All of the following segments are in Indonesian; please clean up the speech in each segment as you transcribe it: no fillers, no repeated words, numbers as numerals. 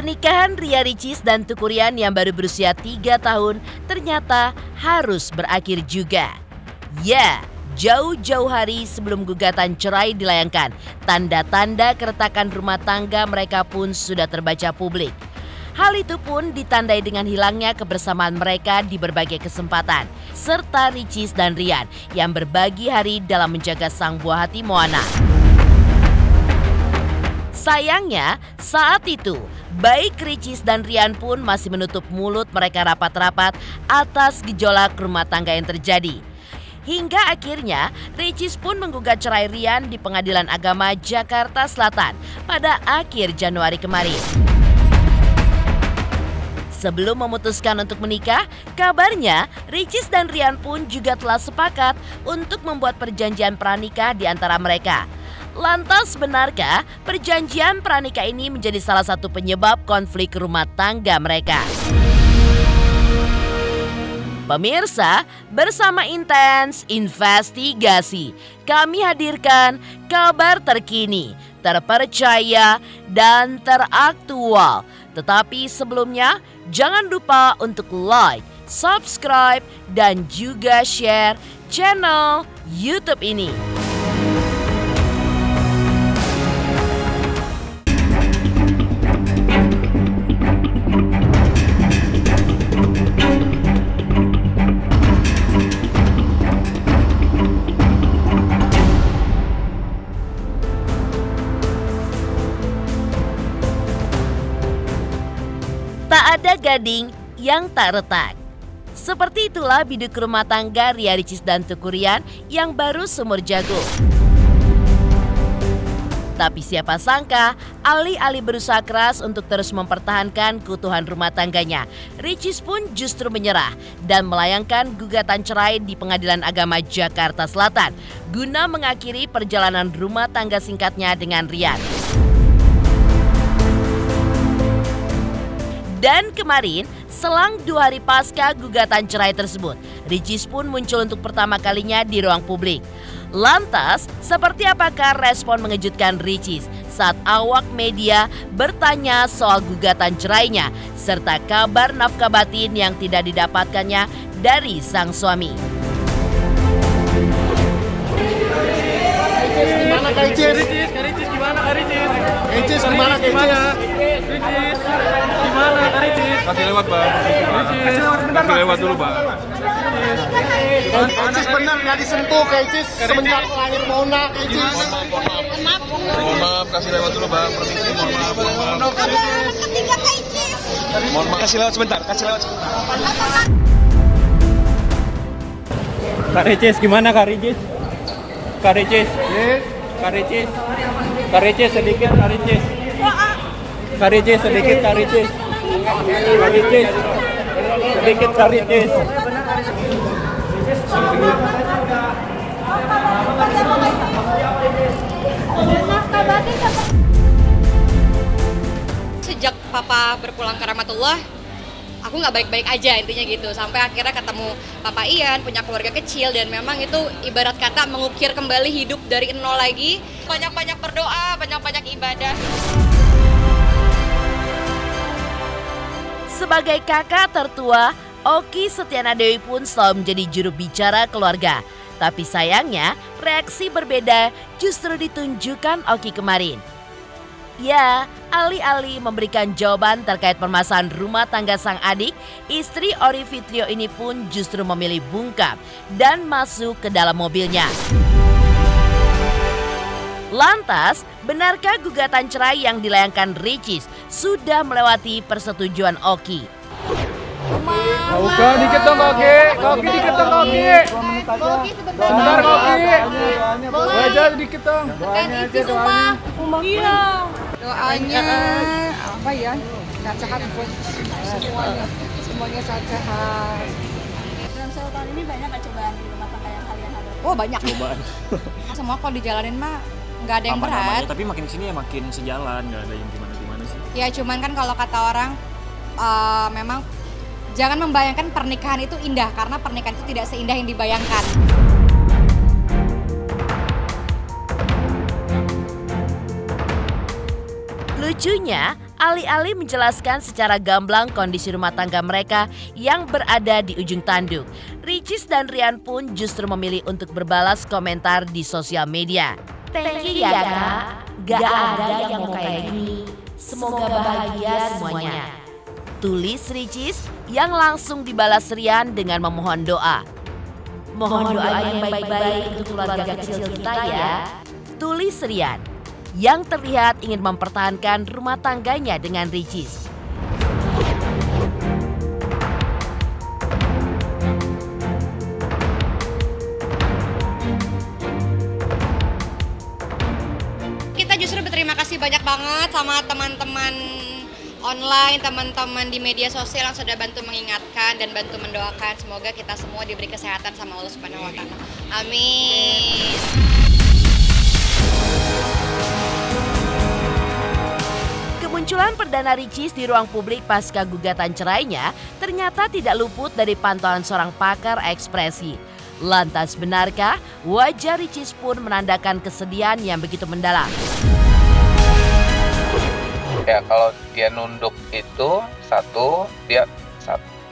Pernikahan Ria Ricis dan Teuku Ryan yang baru berusia 3 tahun ternyata harus berakhir juga. Ya, jauh-jauh hari sebelum gugatan cerai dilayangkan, tanda-tanda keretakan rumah tangga mereka pun sudah terbaca publik. Hal itu pun ditandai dengan hilangnya kebersamaan mereka di berbagai kesempatan, serta Ricis dan Ryan yang berbagi hari dalam menjaga sang buah hati Moana. Sayangnya, saat itu, baik Ricis dan Ryan pun masih menutup mulut mereka rapat-rapat atas gejolak rumah tangga yang terjadi. Hingga akhirnya, Ricis pun menggugat cerai Ryan di Pengadilan Agama Jakarta Selatan pada akhir Januari kemarin. Sebelum memutuskan untuk menikah, kabarnya Ricis dan Ryan pun juga telah sepakat untuk membuat perjanjian pranikah di antara mereka. Lantas benarkah perjanjian pranikah ini menjadi salah satu penyebab konflik rumah tangga mereka? Pemirsa, bersama Intens Investigasi, kami hadirkan kabar terkini, terpercaya, dan teraktual. Tetapi sebelumnya, jangan lupa untuk like, subscribe, dan juga share channel YouTube ini. Tak ada gading yang tak retak. Seperti itulah biduk rumah tangga Ria Ricis dan Teuku Ryan yang baru sumur jagung. Tapi siapa sangka, alih-alih berusaha keras untuk terus mempertahankan keutuhan rumah tangganya, Ricis pun justru menyerah dan melayangkan gugatan cerai di Pengadilan Agama Jakarta Selatan guna mengakhiri perjalanan rumah tangga singkatnya dengan Ryan. Dan kemarin, selang 2 hari pasca gugatan cerai tersebut, Ricis pun muncul untuk pertama kalinya di ruang publik. Lantas, seperti apakah respon mengejutkan Ricis saat awak media bertanya soal gugatan cerainya, serta kabar nafkah batin yang tidak didapatkannya dari sang suami? Gimana Kak Ricis? Gimana Kak Ricis? Ricis gimana Kak Ricis? Ricis gimana Kak Ricis? Kasih lewat Bang. Kasih lewat dulu Bang. Ricis benar nggak disentuh Kak Ricis semenjak lahir Mona Kak Ricis. Mohon maaf, kasih lewat dulu Bang. Permisi, mohon maaf. Mohon maaf. Kasih lewat sebentar, kasih lewat sebentar. Kak Ricis gimana Kak Ricis? Kak Ricis, Kak Ricis, Kak Ricis sedikit Kak Ricis, Kak Ricis sedikit Kak Ricis, Kak Ricis sedikit Kak Ricis. Sejak Papa berpulang ke Rahmatullah, aku nggak baik-baik aja intinya gitu. Sampai akhirnya ketemu Papa Ian, punya keluarga kecil, dan memang itu ibarat kata mengukir kembali hidup dari nol lagi. Banyak-banyak berdoa, banyak-banyak ibadah. Sebagai kakak tertua, Oki Setiana Dewi pun selalu menjadi juru bicara keluarga. Tapi sayangnya, reaksi berbeda justru ditunjukkan Oki kemarin. Ya, alih-alih memberikan jawaban terkait permasalahan rumah tangga sang adik, istri Ory Fitrio ini pun justru memilih bungkam dan masuk ke dalam mobilnya. Lantas, benarkah gugatan cerai yang dilayangkan Ricis sudah melewati persetujuan Oki? Oke, dikit dong Oki. Oki dikit dong Oki. Sebentar Oki. Aja dikit dong. Doanya aja doanya. Iya. Doanya apa ya? Sehat-sehat buat semuanya sehat-sehat. Dalam satu tahun ini banyak nggak cobaan di rumah tangga yang kalian hadapi? Oh banyak. Semua kalau dijalanin mah nggak ada yang Apa berat. namanya, tapi makin sini ya makin sejalan, nggak ada yang gimana-gimana sih. Ya cuman kan kalau kata orang memang jangan membayangkan pernikahan itu indah, karena pernikahan itu tidak seindah yang dibayangkan. Lucunya, Alih-alih menjelaskan secara gamblang kondisi rumah tangga mereka yang berada di ujung tanduk, Ricis dan Rian pun justru memilih untuk berbalas komentar di sosial media. Thank you ya kak, gak ada yang mau kayak gini, semoga bahagia semuanya. Tulis Ricis yang langsung dibalas Rian dengan memohon doa. Mohon doa yang baik-baik untuk keluarga kecil kita ya. Tulis Rian yang terlihat ingin mempertahankan rumah tangganya dengan Ricis. Kita justru berterima kasih banyak banget sama teman-teman online, teman-teman di media sosial yang sudah bantu mengingatkan dan bantu mendoakan. Semoga kita semua diberi kesehatan sama Allah Subhanahu wa Ta'ala. Amin. Kemunculan perdana Ricis di ruang publik pasca gugatan cerainya ternyata tidak luput dari pantauan seorang pakar ekspresi. Lantas benarkah wajah Ricis pun menandakan kesedihan yang begitu mendalam? Ya, kalau dia nunduk itu dia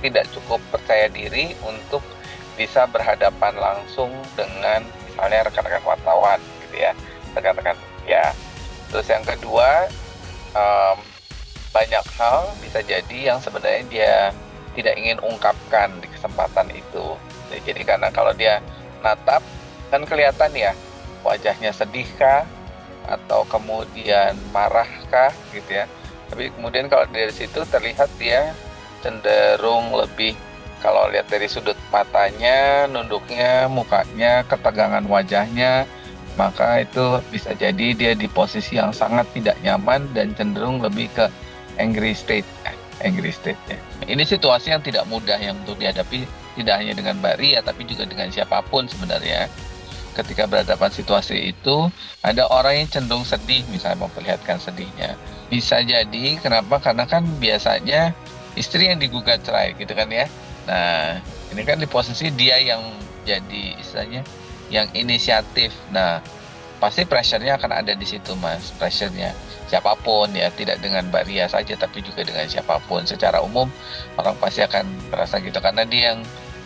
tidak cukup percaya diri untuk bisa berhadapan langsung dengan misalnya rekan-rekan wartawan gitu ya, rekan-rekan ya. Terus yang kedua, banyak hal bisa jadi yang sebenarnya dia tidak ingin ungkapkan di kesempatan itu. Jadi karena kalau dia natap kan kelihatan ya wajahnya sedihkah atau kemudian marahkah gitu ya. Tapi kemudian kalau dari situ terlihat dia cenderung lebih, kalau lihat dari sudut matanya, nunduknya, mukanya, ketegangan wajahnya, maka itu bisa jadi dia di posisi yang sangat tidak nyaman dan cenderung lebih ke angry state ya. Ini situasi yang tidak mudah yang untuk dihadapi, tidak hanya dengan Mbak Ria tapi juga dengan siapapun sebenarnya. Ketika berhadapan situasi itu, ada orang yang cenderung sedih, misalnya memperlihatkan sedihnya. Bisa jadi, kenapa? Karena kan biasanya istri yang digugat cerai gitu kan ya. Nah, ini kan di posisi dia yang jadi istilahnya yang inisiatif. Nah, pasti pressure-nya akan ada di situ, Mas. Pressure-nya siapapun ya, tidak dengan Mbak Ria saja tapi juga dengan siapapun. Secara umum orang pasti akan merasa gitu karena dia yang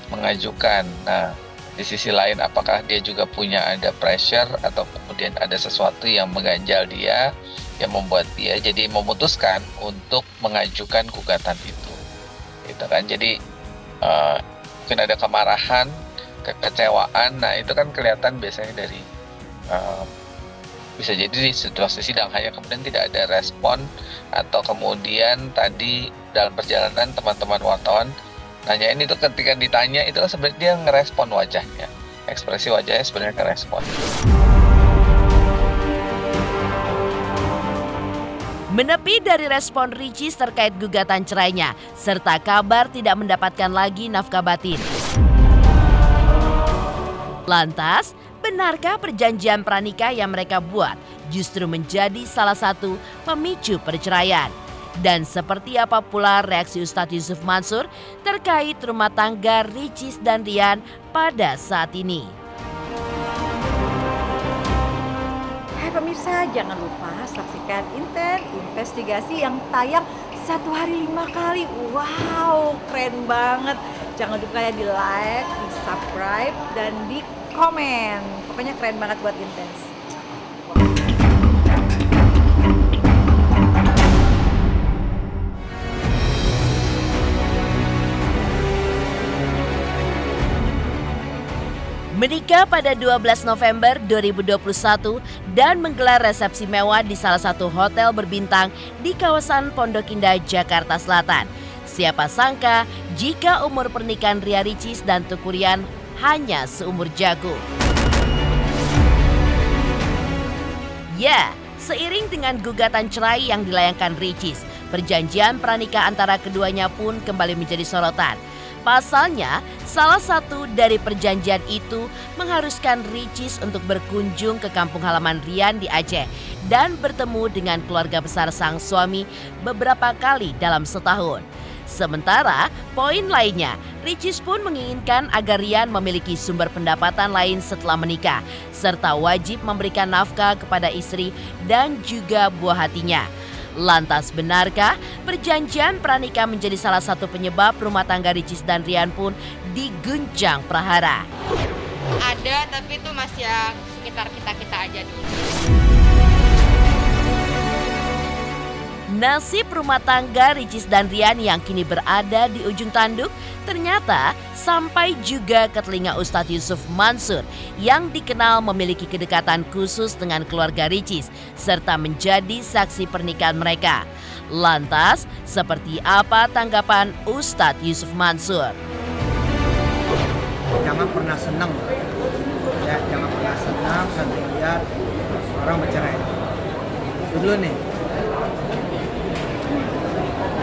mengajukan. Nah, di sisi lain apakah dia juga punya ada pressure atau kemudian ada sesuatu yang mengganjal dia yang membuat dia jadi memutuskan untuk mengajukan gugatan itu. Gitu kan. Jadi mungkin ada kemarahan, kekecewaan. Nah, itu kan kelihatan biasanya dari bisa jadi di situasi sidang hanya kemudian tidak ada respon atau kemudian tadi dalam perjalanan teman-teman wartawan nanyain itu ketika ditanya itu kan sebenarnya dia ngerespon wajahnya, ekspresi wajahnya sebenarnya ngerespon. Menepi dari respon Ricis terkait gugatan cerainya serta kabar tidak mendapatkan lagi nafkah batin. Lantas, benarkah perjanjian pranikah yang mereka buat justru menjadi salah satu pemicu perceraian? Dan seperti apa pula reaksi Ustadz Yusuf Mansur terkait rumah tangga Ricis dan Rian pada saat ini? Hai pemirsa, jangan lupa saksikan Inten Investigasi yang tayang 1 hari 5 kali. Wow, keren banget. Jangan lupa ya di like, di subscribe, dan di komen. Pokoknya keren banget buat Intens. Menikah pada 12 November 2021 dan menggelar resepsi mewah di salah satu hotel berbintang di kawasan Pondok Indah, Jakarta Selatan. Siapa sangka jika umur pernikahan Ria Ricis dan Teuku Ryan hanya seumur jagung. Ya, seiring dengan gugatan cerai yang dilayangkan Ricis, perjanjian pranikah antara keduanya pun kembali menjadi sorotan. Pasalnya, salah satu dari perjanjian itu mengharuskan Ricis untuk berkunjung ke kampung halaman Rian di Aceh dan bertemu dengan keluarga besar sang suami beberapa kali dalam setahun. Sementara, poin lainnya, Ricis pun menginginkan agar Rian memiliki sumber pendapatan lain setelah menikah, serta wajib memberikan nafkah kepada istri dan juga buah hatinya. Lantas benarkah perjanjian pranikah menjadi salah satu penyebab rumah tangga Ricis dan Rian pun diguncang prahara? Ada, tapi itu masih yang sekitar kita-kita aja dulu. Nasib rumah tangga Ricis dan Rian yang kini berada di ujung tanduk ternyata sampai juga ke telinga Ustadz Yusuf Mansur yang dikenal memiliki kedekatan khusus dengan keluarga Ricis serta menjadi saksi pernikahan mereka. Lantas, seperti apa tanggapan Ustadz Yusuf Mansur? Jangan pernah senang, ya, jangan pernah senang sampai lihat orang bercerai. Itu dulu nih.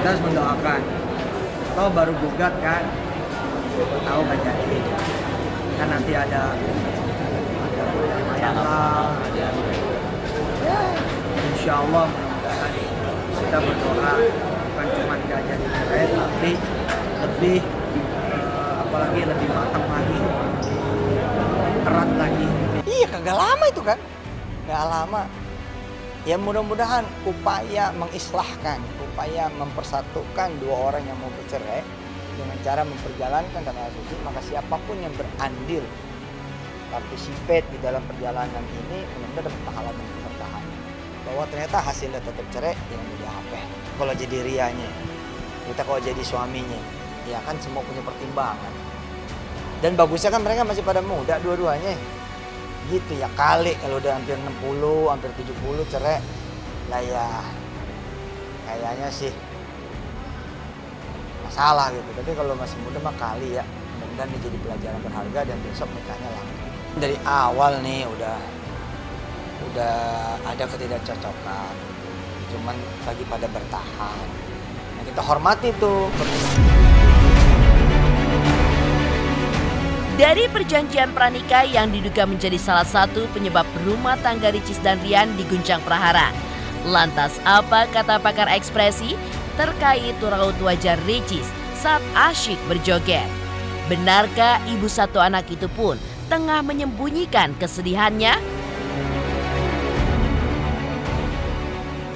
Kita harus mendoakan. Kalau baru gugat kan, tahu gak jadi. Kan nanti ada masalah, ada ya, insya Allah mudah-mudahan kita berdoa bukan cuma gak jadi cerai, tapi lebih apalagi lebih matang lagi, erat lagi. Iya, kagak lama itu kan, gak lama. Ya mudah-mudahan upaya mengislahkan, upaya mempersatukan dua orang yang mau bercerai dengan cara memperjalankan tanah suci, maka siapapun yang berandil participate di dalam perjalanan ini benar-benar dapat pahala dan keberkahan. Bahwa ternyata hasilnya tetap cerai yang mudah apa? Kalau jadi rianya, kita kalau jadi suaminya, ya kan semua punya pertimbangan. Dan bagusnya kan mereka masih pada muda dua-duanya. Gitu ya, kali kalau udah hampir 60, hampir 70 cerai lah ya kayaknya sih masalah gitu. Tapi kalau masih muda mah kali ya, mudah-mudahan jadi pelajaran berharga dan besok nikahnya langsung. Dari awal nih udah ada ketidakcocokan, cuman lagi pada bertahan. Nah, kita hormati tuh. Dari perjanjian pranikah yang diduga menjadi salah satu penyebab rumah tangga Ricis dan Rian diguncang prahara. Lantas apa kata pakar ekspresi terkait raut wajah Ricis saat asyik berjoget? Benarkah ibu satu anak itu pun tengah menyembunyikan kesedihannya?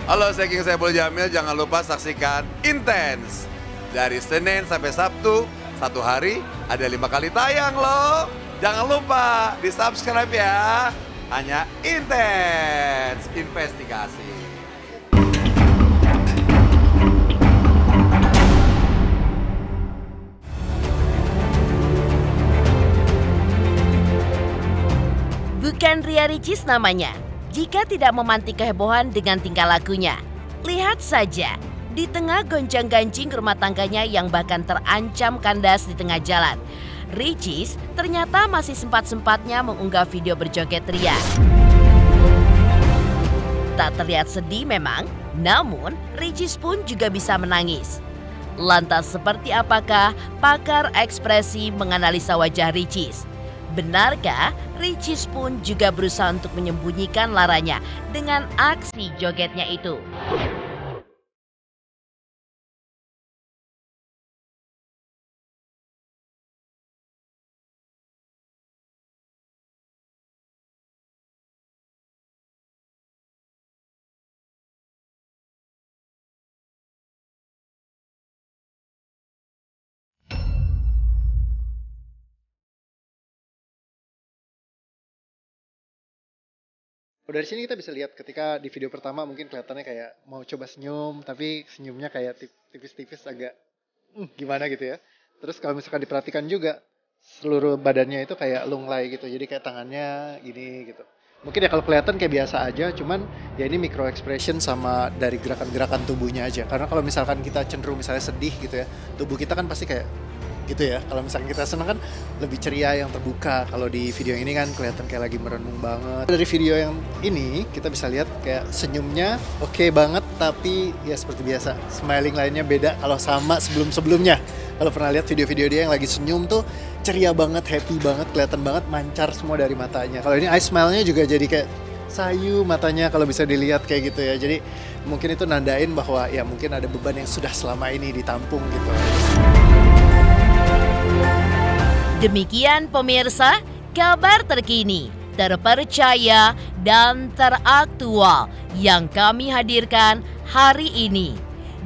Halo, saya King Saiful Jamil. Jangan lupa saksikan Intens dari Senin sampai Sabtu. Satu hari ada 5 kali tayang loh. Jangan lupa di subscribe ya. Hanya Intens Investigasi. Bukan Ria Ricis namanya, jika tidak memantik kehebohan dengan tingkah lakunya. Lihat saja. Di tengah gonjang-ganjing rumah tangganya yang bahkan terancam kandas di tengah jalan, Ricis ternyata masih sempat-sempatnya mengunggah video berjoget ria. Tak terlihat sedih memang, namun Ricis pun juga bisa menangis. Lantas seperti apakah pakar ekspresi menganalisa wajah Ricis? Benarkah Ricis pun juga berusaha untuk menyembunyikan laranya dengan aksi jogetnya itu? Dari sini kita bisa lihat ketika di video pertama mungkin kelihatannya kayak mau coba senyum, tapi senyumnya kayak tipis-tipis agak gimana gitu ya. Terus kalau misalkan diperhatikan juga seluruh badannya itu kayak lunglai gitu, jadi kayak tangannya gini gitu. Mungkin ya kalau kelihatan kayak biasa aja, cuman ya ini micro expression sama dari gerakan-gerakan tubuhnya aja. Karena kalau misalkan kita cenderung misalnya sedih gitu ya, tubuh kita kan pasti kayak gitu ya. Kalau misalkan kita senang kan lebih ceria, yang terbuka. Kalau di video ini kan kelihatan kayak lagi merenung banget. Dari video yang ini kita bisa lihat kayak senyumnya oke banget, tapi ya seperti biasa smiling lainnya beda kalau sama sebelum-sebelumnya. Kalau pernah lihat video-video dia yang lagi senyum tuh ceria banget, happy banget, kelihatan banget mancar semua dari matanya. Kalau ini eye smile-nya juga jadi kayak sayu matanya kalau bisa dilihat kayak gitu ya. Jadi mungkin itu nandain bahwa ya mungkin ada beban yang sudah selama ini ditampung gitu. Demikian pemirsa, kabar terkini. terpercaya, dan teraktual yang kami hadirkan hari ini.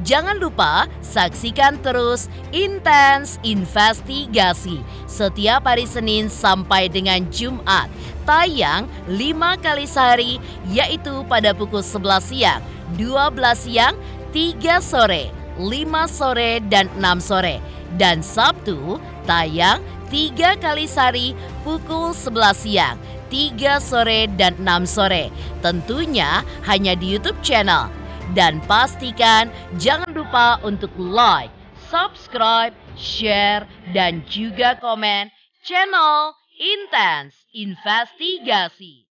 Jangan lupa saksikan terus Intens Investigasi setiap hari Senin sampai dengan Jumat. Tayang 5 kali sehari, yaitu pada pukul 11 siang, 12 siang, 3 sore, 5 sore, dan 6 sore. Dan Sabtu tayang 3 kali sehari pukul 11 siang, 3 sore, dan 6 sore. Tentunya hanya di YouTube channel. Dan pastikan jangan lupa untuk like, subscribe, share, dan juga komen channel Intens Investigasi.